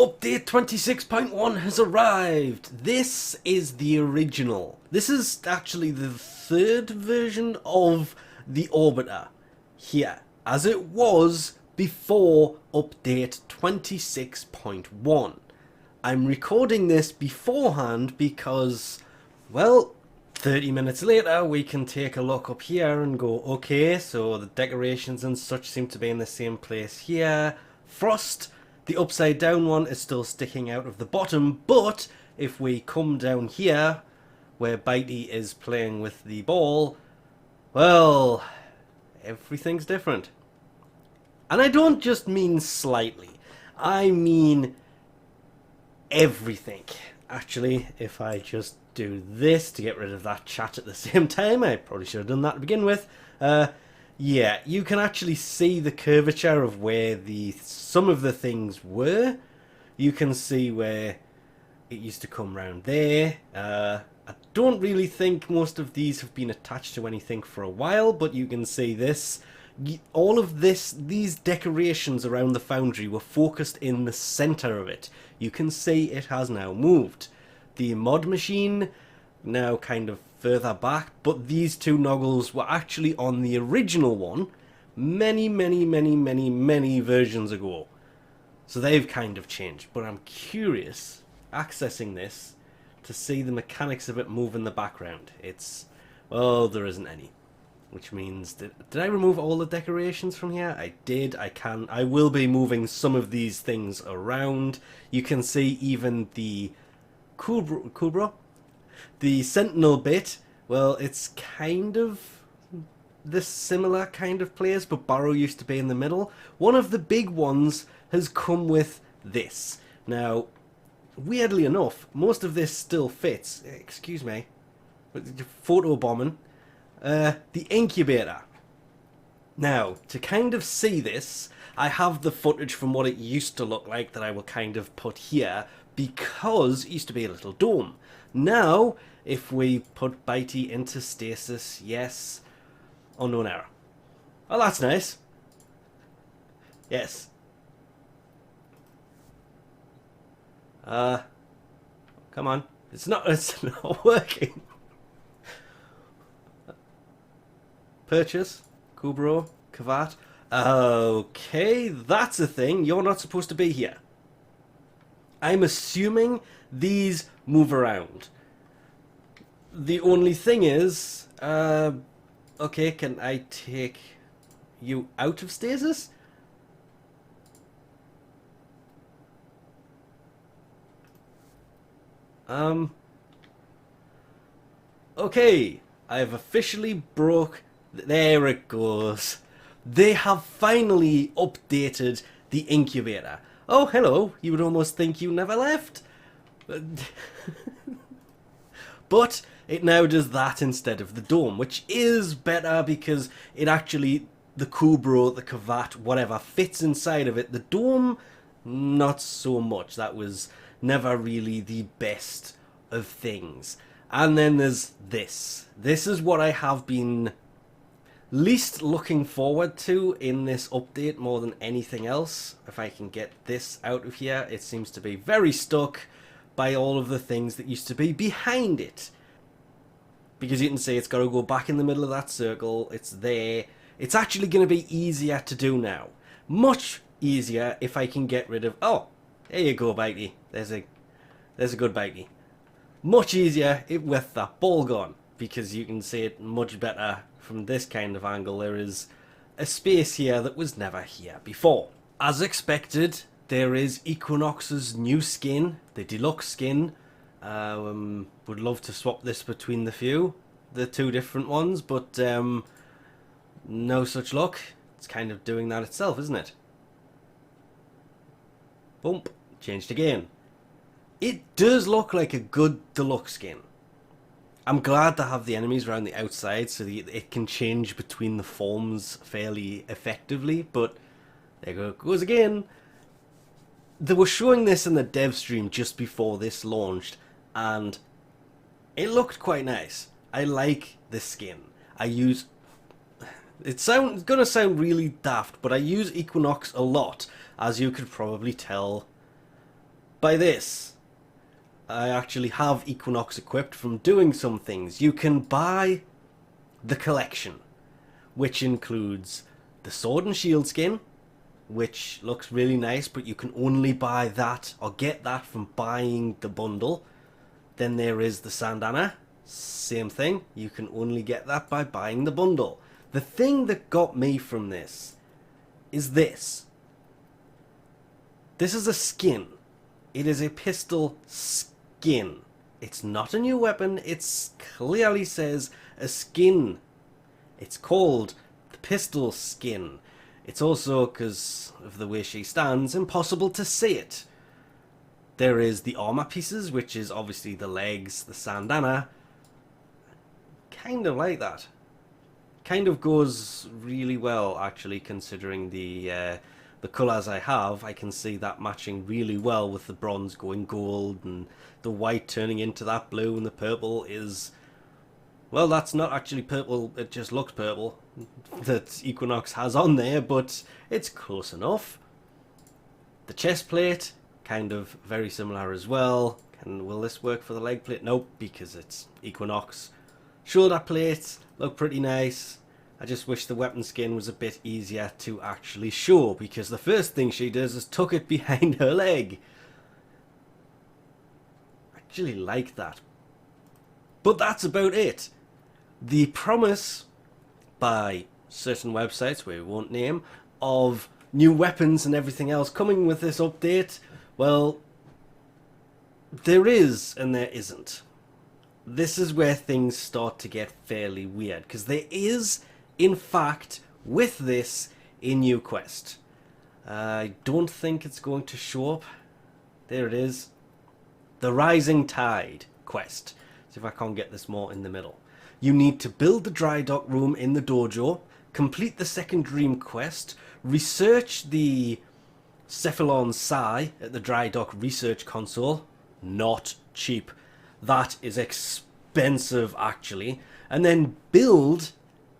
Update 26.1 has arrived. This is the original. This is actually the third version of the Orbiter here, as it was before update 26.1. I'm recording this beforehand because, well, 30 minutes later we can take a look up here and go, okay, so the decorations and such seem to be in the same place here. Frost, the upside down one, is still sticking out of the bottom, but if we come down here where Bitey is playing with the ball, well, everything's different. And I don't just mean slightly, I mean everything. Actually, if I just do this to get rid of that chat at the same time, I probably should have done that to begin with. Yeah, you can actually see the curvature of where some of the things were. You can see where it used to come round there. I don't really think most of these have been attached to anything for a while, but you can see this. All of these decorations around the foundry were focused in the center of it. You can see it has now moved. The mod machine now kind of further back, but these two noggles were actually on the original one many versions ago. So they've kind of changed, but I'm curious, accessing this, to see the mechanics of it move in the background. Well, there isn't any. Which means, did I remove all the decorations from here? I did. I will be moving some of these things around. You can see even the Kubra? The Sentinel bit, well, it's kind of this similar kind of place, but Barrow used to be in the middle. One of the big ones has come with this. Now, weirdly enough, most of this still fits. Excuse me. Photo bombing. The Incubator. Now, to kind of see this, I have the footage from what it used to look like that I will kind of put here, because it used to be a little dome. Now, if we put Bitey into stasis, yes, unknown error. Oh, that's nice. Yes. Come on. It's not working. Purchase, Kubro, Kavat. Okay, that's a thing. You're not supposed to be here. I'm assuming these move around. The only thing is, okay, can I take you out of stasis? Okay, I have officially broke. There it goes. They have finally updated the Incubator. Oh, hello. You would almost think you never left. But it now does that instead of the dome, which is better because it actually, the Kubro, the Kavat, whatever, fits inside of it. The dome, not so much. That was never really the best of things. And then there's this. This is what I have been least looking forward to in this update more than anything else. If I can get this out of here, it seems to be very stuck by all of the things that used to be behind it. Because you can see it's got to go back in the middle of that circle, it's there. It's actually going to be easier to do now. Much easier if I can get rid of... Oh, there you go, Bitey. There's a good Bitey. Much easier with that ball gone, because you can see it much better from this kind of angle. There is a space here that was never here before. As expected, there is Equinox's new skin, the deluxe skin. Would love to swap this between the two different ones, but no such luck. It's kind of doing that itself, isn't it? Bump, changed again. It does look like a good deluxe skin. I'm glad to have the enemies around the outside so that it can change between the forms fairly effectively, but there it goes again. They were showing this in the dev stream just before this launched, and it looked quite nice. I like this skin. It's gonna sound really daft, but I use Equinox a lot, as you could probably tell by this, I actually have Equinox equipped from doing some things. You can buy the collection, which includes the sword and shield skin, which looks really nice, but you can only buy that or get that from buying the bundle. Then there is the sandana, same thing, you can only get that by buying the bundle. The thing that got me from this is this. This is a skin. It is a pistol skin. It's not a new weapon, it clearly says a skin. It's called the pistol skin. It's also, because of the way she stands, impossible to see it. There is the armor pieces, which is obviously the legs, the sandana. Kind of like that. Kind of goes really well, actually, considering the colours I have. I can see that matching really well with the bronze going gold and the white turning into that blue, and the purple is... well, that's not actually purple, it just looks purple that Equinox has on there, but it's close enough. The chest plate, kind of very similar as well. Will this work for the leg plate? Nope, because it's Equinox. Shoulder plates look pretty nice. I just wish the weapon skin was a bit easier to actually show, because the first thing she does is tuck it behind her leg. I actually like that. But that's about it. The promise by certain websites we won't name of new weapons and everything else coming with this update, well, there is and there isn't. This is where things start to get fairly weird, because there is, in fact, with this, a new quest. I don't think it's going to show up. There it is. The Rising Tide quest. See if I can't get this more in the middle. You need to build the dry dock room in the dojo, complete the second dream quest, research the cephalon psi at the dry dock research console. Not cheap. That is expensive, actually. And then build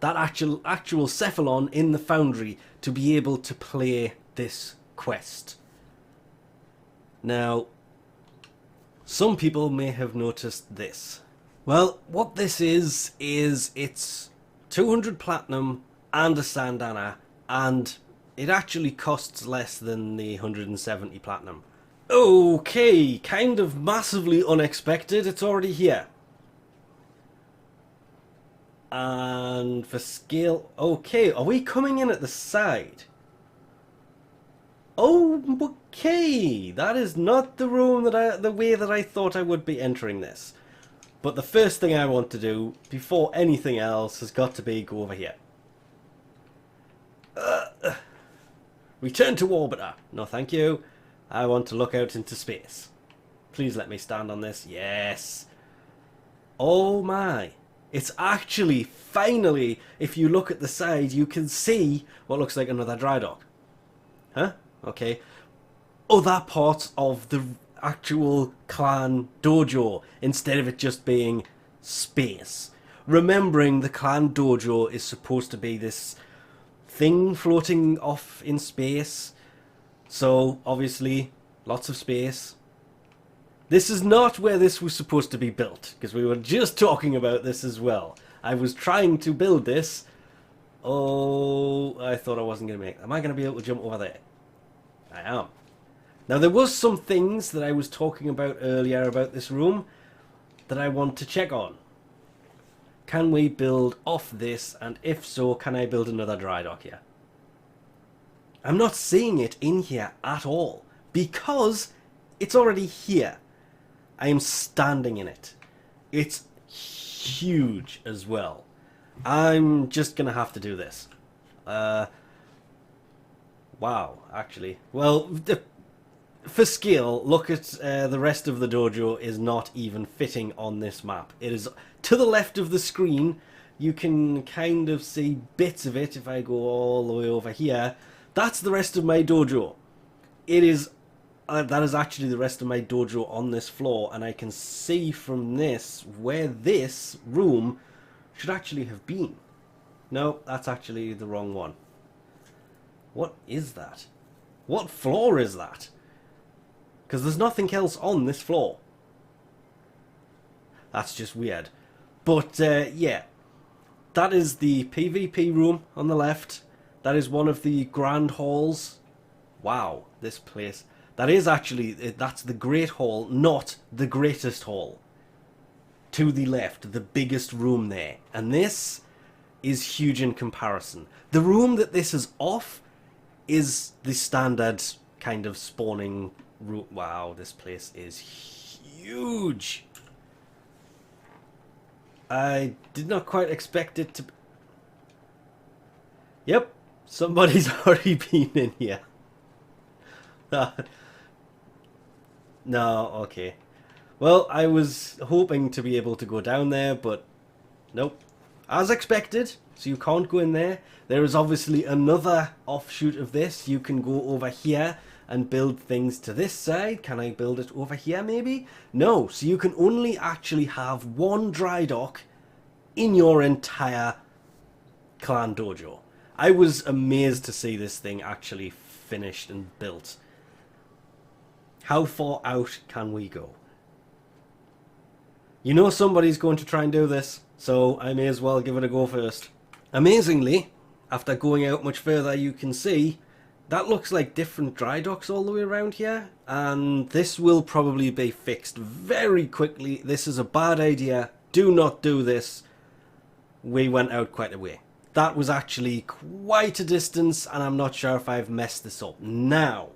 that actual cephalon in the foundry to be able to play this quest. Now, some people may have noticed this. Well, what this is it's 200 platinum and a sandana, and it actually costs less than the 170 platinum. Okay, kind of massively unexpected, it's already here. And for scale, okay, are we coming in at the side? Oh, okay, that is not the room the way that I thought I would be entering this. But the first thing I want to do, before anything else, has got to be go over here. Return to orbiter. No, thank you. I want to look out into space. Please let me stand on this. Yes. Oh my. It's actually, finally, if you look at the side, you can see what looks like another dry dock. Huh? Okay. Other parts of the actual clan dojo, instead of it just being space. Remembering the clan dojo is supposed to be this thing floating off in space. So, obviously, lots of space. This is not where this was supposed to be built, because we were just talking about this as well. I was trying to build this. Oh, I thought I wasn't going to make it. Am I going to be able to jump over there? I am. Now, there was some things that I was talking about earlier about this room that I want to check on. Can we build off this, and if so, can I build another dry dock here? I'm not seeing it in here at all, because it's already here. I am standing in it. It's huge as well. I'm just going to have to do this. Wow, actually. Well, for skill, look at the rest of the dojo is not even fitting on this map. It is to the left of the screen. You can kind of see bits of it if I go all the way over here. That's the rest of my dojo. It is... that is actually the rest of my dojo on this floor, and I can see from this where this room should actually have been. No, that's actually the wrong one. What is that? What floor is that? because there's nothing else on this floor. That's just weird. But yeah, that is the PvP room on the left. That is one of the grand halls. Wow, this place. That is actually, that's the Great Hall, not the greatest hall. To the left, the biggest room there. And this is huge in comparison. The room that this is off is the standard kind of spawning room. Wow, this place is huge. I did not quite expect it to... Yep, somebody's already been in here. No, okay. Well, I was hoping to be able to go down there, but nope. As expected, so you can't go in there. There is obviously another offshoot of this. You can go over here and build things to this side. Can I build it over here maybe? No, so you can only actually have one dry dock in your entire clan dojo. I was amazed to see this thing actually finished and built. How far out can we go? You know somebody's going to try and do this, so I may as well give it a go first. Amazingly, after going out much further, you can see that looks like different dry docks all the way around here, and this will probably be fixed very quickly. This is a bad idea. Do not do this. We went out quite a way. That was actually quite a distance, and I'm not sure if I've messed this up. Now,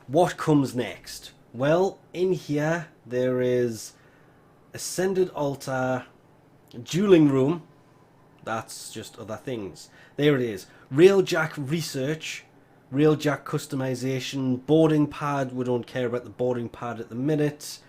what comes next? Well, in here there is Ascended Altar, Dueling Room. That's just other things. There it is. Railjack Research, Railjack Customization, Boarding Pad. We don't care about the boarding pad at the minute.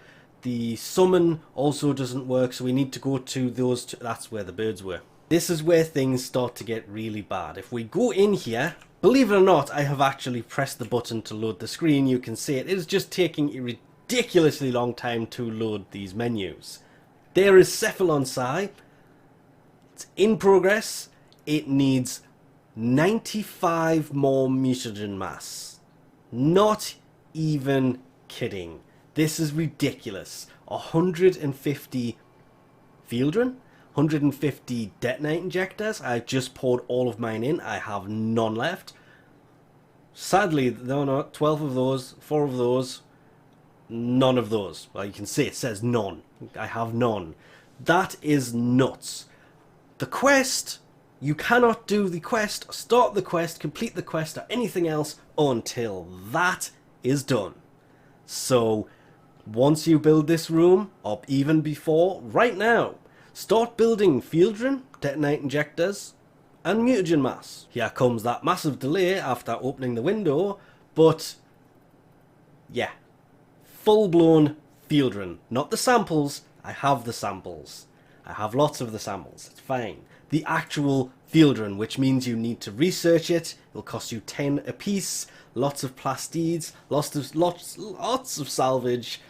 The summon also doesn't work, so we need to go to those two. That's where the birds were. This is where things start to get really bad. If we go in here, believe it or not, I have actually pressed the button to load the screen. You can see it. It is just taking a ridiculously long time to load these menus. There is cephalon Psi. It's in progress. It needs 95 more mutagen mass. Not even kidding. This is ridiculous. 150 Fieldren, 150 detonate injectors. I've just poured all of mine in. I have none left. Sadly, no, no, 12 of those, 4 of those, none of those. Well, you can see it says none. I have none. That is nuts. The quest, you cannot do the quest, start the quest, complete the quest, or anything else until that is done. So, once you build this room, or even before, right now, start building Fieldren, detonate injectors, and mutagen mass. Here comes that massive delay after opening the window, but yeah, full-blown Fieldren. Not the samples, I have the samples. I have lots of the samples, it's fine. The actual Fieldren, which means you need to research it. It'll cost you 10 a piece, lots of plastides, lots of salvage,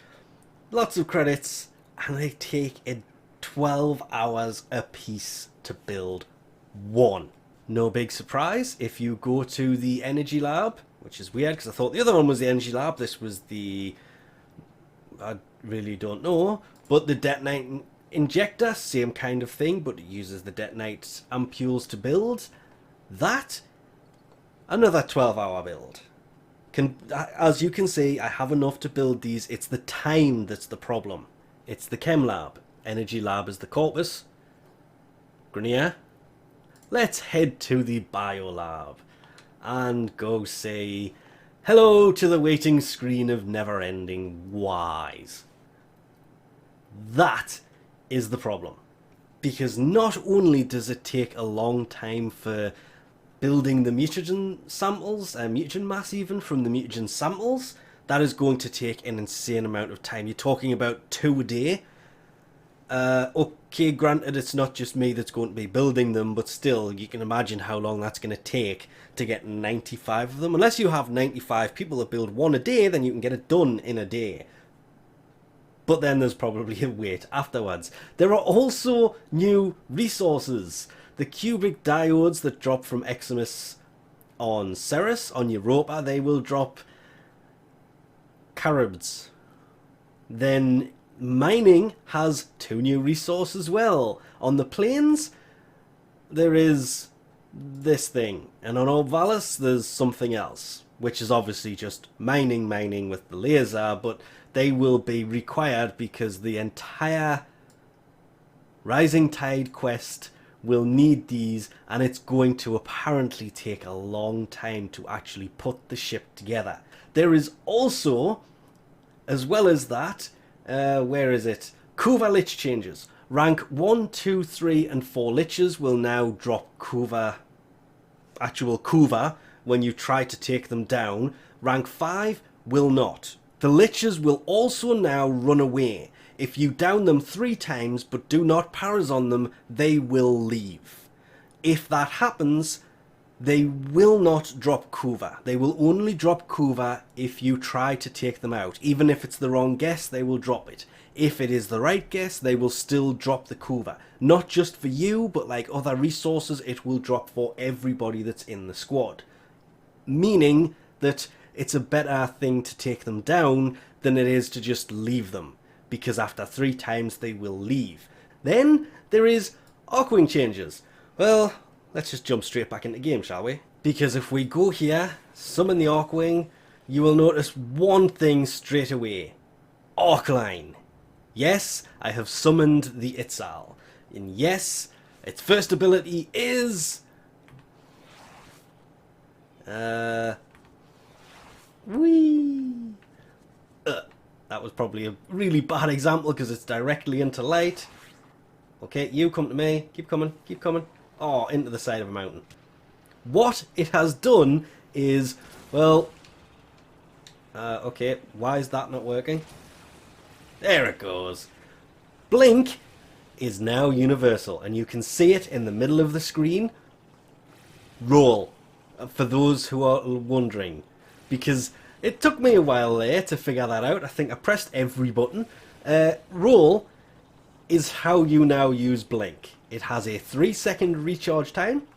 lots of credits, and they take 12 hours a piece to build one. No big surprise if you go to the energy lab, which is weird because I thought the other one was the energy lab. This was the... I really don't know. But the detonate injector, same kind of thing, but it uses the detonate ampules to build. That, another 12-hour build. As you can see, I have enough to build these. It's the time that's the problem. It's the chem lab. Energy lab is the corpus. Grenier. Let's head to the bio lab and go say hello to the waiting screen of never-ending whys. That is the problem. Because not only does it take a long time for building the mutagen samples, mutagen mass even, from the mutagen samples, that is going to take an insane amount of time. You're talking about 2 a day. Okay, granted, it's not just me that's going to be building them, but still, you can imagine how long that's going to take to get 95 of them. Unless you have 95 people that build 1 a day, then you can get it done in a day. But then there's probably a wait afterwards. There are also new resources. The cubic diodes that drop from Eximus on Ceres, on Europa, they will drop Caribs. then mining has 2 new resources as well. On the plains, there is this thing, and on Obvalis there's something else, which is obviously just mining with the laser, but they will be required because the entire Rising Tide quest will need these, and it's going to apparently take a long time to actually put the ship together. There is also, as well as that, where is it? Kuva Lich changes. Rank 1, 2, 3 and 4 Liches will now drop actual Kuva when you try to take them down. Rank 5 will not. The Liches will also now run away. If you down them 3 times but do not paras on them, they will leave. If that happens, they will not drop Kuva. They will only drop Kuva if you try to take them out. Even if it's the wrong guess, they will drop it. If it is the right guess, they will still drop the Kuva. Not just for you, but like other resources, it will drop for everybody that's in the squad. Meaning that it's a better thing to take them down than it is to just leave them, because after 3 times they will leave. Then there is Archwing changes. Well, let's just jump straight back into the game, shall we? Because if we go here, summon the Archwing, you will notice one thing straight away. Arcline. Yes, I have summoned the Itzal. And yes, its first ability is... Whee! That was probably a really bad example because it's directly into light. Okay, you come to me. Keep coming, keep coming. Oh, into the side of a mountain. What it has done is, well... okay, why is that not working? There it goes. Blink is now universal, and you can see it in the middle of the screen. Roll, for those who are wondering, because it took me a while there to figure that out. I think I pressed every button. Roll is how you now use Blink. It has a 3-second recharge time,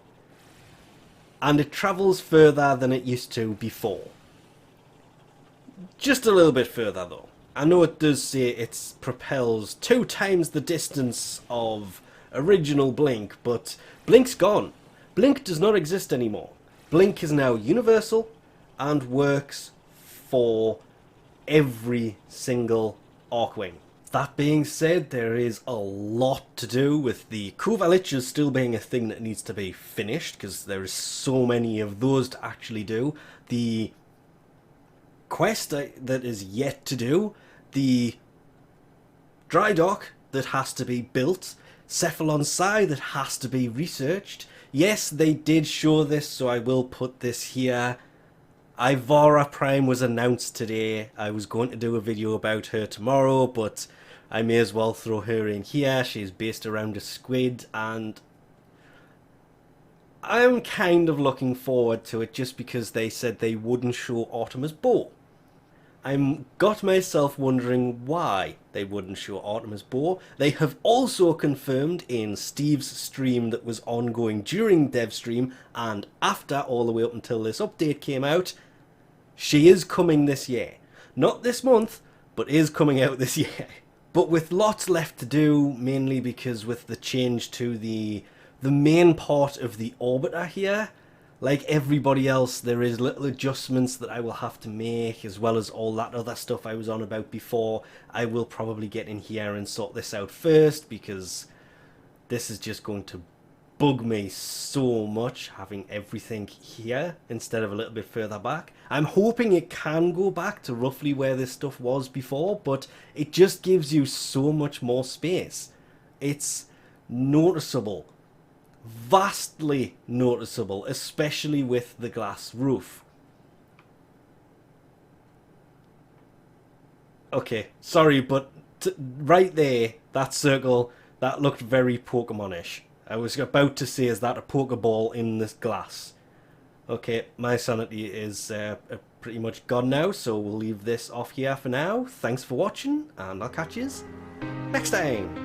and it travels further than it used to before. Just a little bit further though. I know it does say it propels 2 times the distance of original Blink, but Blink's gone. Blink does not exist anymore. Blink is now universal and works for every single Archwing. That being said, there is a lot to do with the Kuva Liches still being a thing that needs to be finished, because there is so many of those to actually do. The quest that is yet to do, the dry dock that has to be built, cephalon psi that has to be researched. Yes, they did show this, so I will put this here. Ivara Prime was announced today. I was going to do a video about her tomorrow, but I may as well throw her in here. She's based around a squid, and I'm kind of looking forward to it just because they said they wouldn't show Artemis Bow. I got myself wondering why they wouldn't show Artemis Bow. They have also confirmed in Steve's stream that was ongoing during dev stream and after, all the way up until this update came out, she is coming this year. Not this month, but is coming out this year. But with lots left to do, mainly because with the change to the main part of the orbiter here, like everybody else, there is little adjustments that I will have to make, as well as all that other stuff I was on about before. I will probably get in here and sort this out first, because this is just going to bug me so much, having everything here instead of a little bit further back. I'm hoping it can go back to roughly where this stuff was before, but it just gives you so much more space. It's noticeable. Vastly noticeable, especially with the glass roof. Okay, sorry, but right there, that circle, that looked very Pokemon-ish. I was about to say, is that a Pokeball in this glass? Okay, my sanity is pretty much gone now, so we'll leave this off here for now. Thanks for watching, and I'll catch you next time.